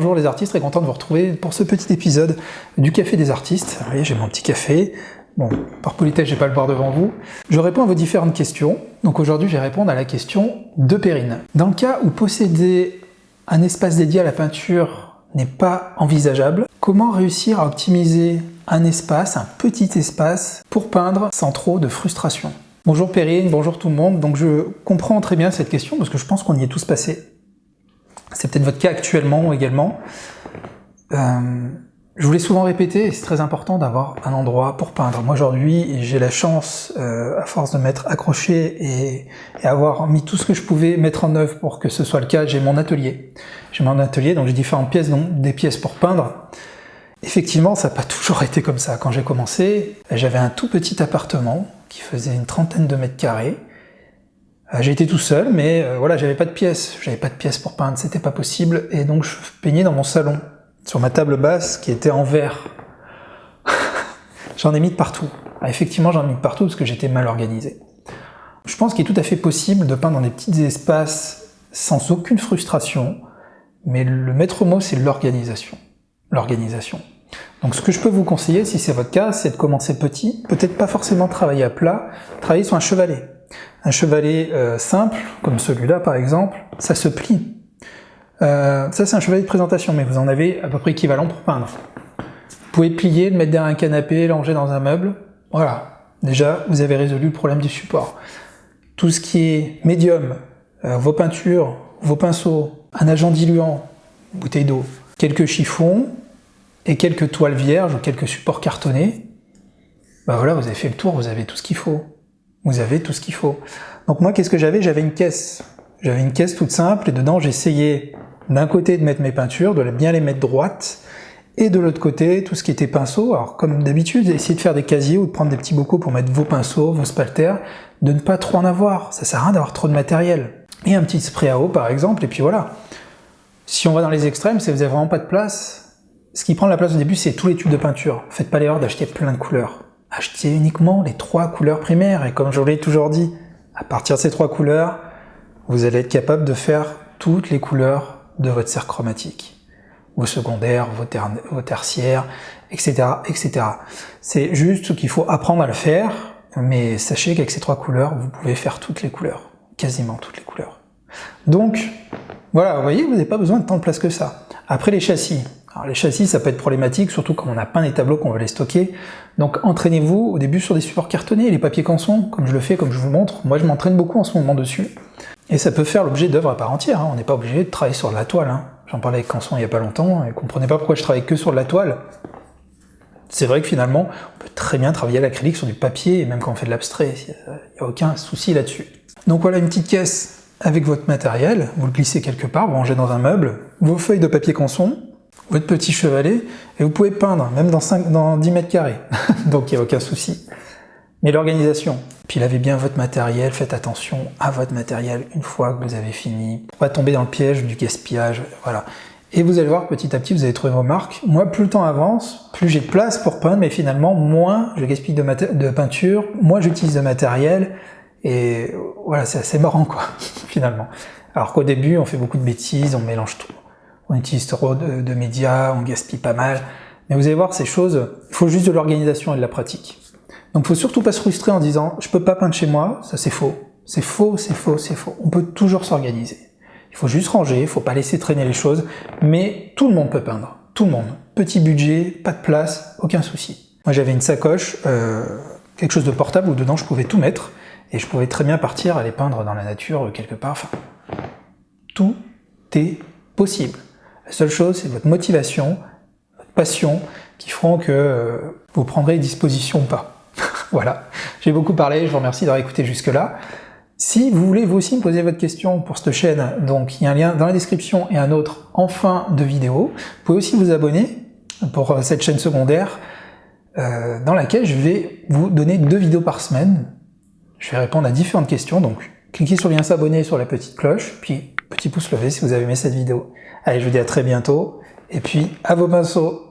bonjour les artistes, très content de vous retrouver pour ce petit épisode du Café des artistes. Vous voyez, j'ai mon petit café. Bon, par politesse, je vais pas le boire devant vous. Je réponds à vos différentes questions. Donc aujourd'hui, je vais répondre à la question de Perrine. Dans le cas où posséder un espace dédié à la peinture n'est pas envisageable, comment réussir à optimiser un espace, un petit espace, pour peindre sans trop de frustration? Bonjour Perrine, bonjour tout le monde. Donc je comprends très bien cette question parce que je pense qu'on y est tous passés. C'est peut-être votre cas actuellement également. Je vous l'ai souvent répété, et c'est très important d'avoir un endroit pour peindre. Moi aujourd'hui, j'ai la chance, à force de m'être accroché et avoir mis tout ce que je pouvais mettre en œuvre pour que ce soit le cas, j'ai mon atelier. J'ai mon atelier, donc j'ai différentes pièces, donc des pièces pour peindre. Effectivement, ça n'a pas toujours été comme ça. Quand j'ai commencé, j'avais un tout petit appartement qui faisait une trentaine de mètres carrés. J'ai été tout seul, mais voilà, j'avais pas de pièces pour peindre, c'était pas possible, et donc je peignais dans mon salon, sur ma table basse qui était en verre. J'en ai mis de partout. Effectivement, j'en ai mis de partout parce que j'étais mal organisé. Je pense qu'il est tout à fait possible de peindre dans des petits espaces sans aucune frustration, mais le maître mot, c'est l'organisation. L'organisation. Donc ce que je peux vous conseiller, si c'est votre cas, c'est de commencer petit, peut-être pas forcément travailler à plat, travailler sur un chevalet. Un chevalet simple, comme celui-là par exemple, ça se plie. Ça c'est un chevalet de présentation, mais vous en avez à peu près équivalent pour peindre. Vous pouvez plier, le mettre derrière un canapé, l'anger dans un meuble. Voilà, déjà vous avez résolu le problème du support. Tout ce qui est médium, vos peintures, vos pinceaux, un agent diluant, bouteille d'eau, quelques chiffons et quelques toiles vierges ou quelques supports cartonnés, ben voilà, vous avez fait le tour, vous avez tout ce qu'il faut. Vous avez tout ce qu'il faut. Donc moi, qu'est-ce que j'avais? J'avais une caisse. J'avais une caisse toute simple, et dedans, j'essayais d'un côté de mettre mes peintures, de bien les mettre droites, et de l'autre côté, tout ce qui était pinceau. Alors, comme d'habitude, essayez de faire des casiers ou de prendre des petits bocaux pour mettre vos pinceaux, vos spalters, de ne pas trop en avoir. Ça sert à rien d'avoir trop de matériel. Et un petit spray à eau, par exemple, et puis voilà. Si on va dans les extrêmes, si vous n'avez vraiment pas de place, ce qui prend la place au début, c'est tous les tubes de peinture. Faites pas l'erreur d'acheter plein de couleurs. Achetez uniquement les 3 couleurs primaires, et comme je vous l'ai toujours dit, à partir de ces 3 couleurs, vous allez être capable de faire toutes les couleurs de votre cercle chromatique. Vos secondaires, vos tertiaires, etc., etc. C'est juste qu'il faut apprendre à le faire, mais sachez qu'avec ces 3 couleurs, vous pouvez faire toutes les couleurs, quasiment toutes les couleurs. Donc, voilà, vous voyez, vous n'avez pas besoin de tant de place que ça. Après, les châssis. Alors les châssis, ça peut être problématique, surtout quand on a peint des tableaux qu'on veut les stocker. Donc entraînez-vous au début sur des supports cartonnés, les papiers canson, comme je le fais, comme je vous montre. Moi je m'entraîne beaucoup en ce moment dessus. Et ça peut faire l'objet d'œuvres à part entière, hein. On n'est pas obligé de travailler sur de la toile, hein. J'en parlais avec Canson il n'y a pas longtemps, et comprenez pas pourquoi je travaille que sur de la toile. C'est vrai que finalement, on peut très bien travailler à l'acrylique sur du papier, et même quand on fait de l'abstrait, il n'y a aucun souci là-dessus. Donc voilà une petite caisse avec votre matériel, vous le glissez quelque part, vous rangez dans un meuble, vos feuilles de papier canson, votre petit chevalet, et vous pouvez peindre, même dans 10 mètres carrés, donc il n'y a aucun souci. Mais l'organisation, puis lavez bien votre matériel, faites attention à votre matériel une fois que vous avez fini, pour pas tomber dans le piège du gaspillage, voilà. Et vous allez voir, petit à petit, vous allez trouver vos marques. Moi, plus le temps avance, plus j'ai de place pour peindre, mais finalement, moins je gaspille de peinture, moins j'utilise de matériel, et voilà, c'est assez marrant, quoi, finalement. Alors qu'au début, on fait beaucoup de bêtises, on mélange tout. On utilise trop de médias, on gaspille pas mal. Mais vous allez voir, ces choses, il faut juste de l'organisation et de la pratique. Donc il faut surtout pas se frustrer en disant « je peux pas peindre chez moi », ça c'est faux. C'est faux, c'est faux, c'est faux. On peut toujours s'organiser. Il faut juste ranger, il faut pas laisser traîner les choses, mais tout le monde peut peindre. Tout le monde. Petit budget, pas de place, aucun souci. Moi j'avais une sacoche, quelque chose de portable où dedans je pouvais tout mettre, et je pouvais très bien partir aller peindre dans la nature quelque part. Enfin, tout est possible. La seule chose, c'est votre motivation, votre passion, qui feront que vous prendrez disposition ou pas. Voilà, j'ai beaucoup parlé, je vous remercie d'avoir écouté jusque-là. Si vous voulez vous aussi me poser votre question pour cette chaîne, donc il y a un lien dans la description et un autre en fin de vidéo. Vous pouvez aussi vous abonner pour cette chaîne secondaire, dans laquelle je vais vous donner 2 vidéos par semaine. Je vais répondre à différentes questions, donc cliquez sur le lien s'abonner, sur la petite cloche, puis petit pouce levé si vous avez aimé cette vidéo. Allez, je vous dis à très bientôt, et puis à vos pinceaux.